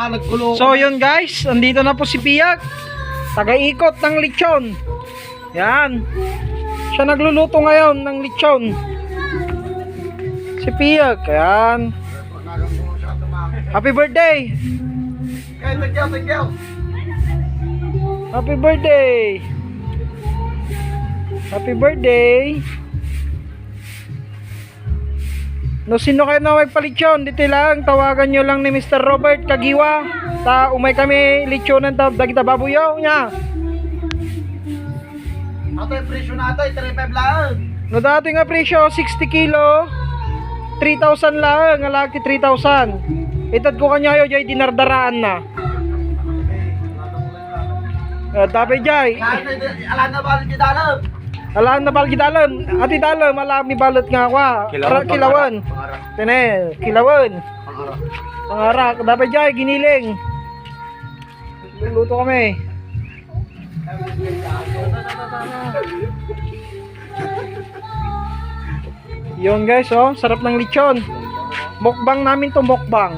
nagkulo. So yun guys, andito na po si Piyak. Taga-ikot ng lechon. Yan. Siya nagluluto ngayon ng lechon. Si Piyak. Yan. Happy birthday. Thank you. Happy birthday. Happy birthday. No, sino kayo na may palitsyon? Dito lang, tawagan nyo lang ni Mr. Robert Kagiwa. Umay kami litsyonan dagita babuyaw niya. Ato yung presyo na ito, 35 lang. No, dati nga presyo, 60 kilo. 3,000 lang, alaki 3,000. Itad ko kanya yun, jay dinardaraan na. Tapi jay. Alam na ba yung dalam? Alam na balgi dalam. Ati dalam, alami balot nga kwa. Kilawan. Tinel, kilawan. Pangarak. Dapat jay, giniling. Luluto kami. Yun guys, oh. Sarap ng lechon. Mukbang namin to, mukbang.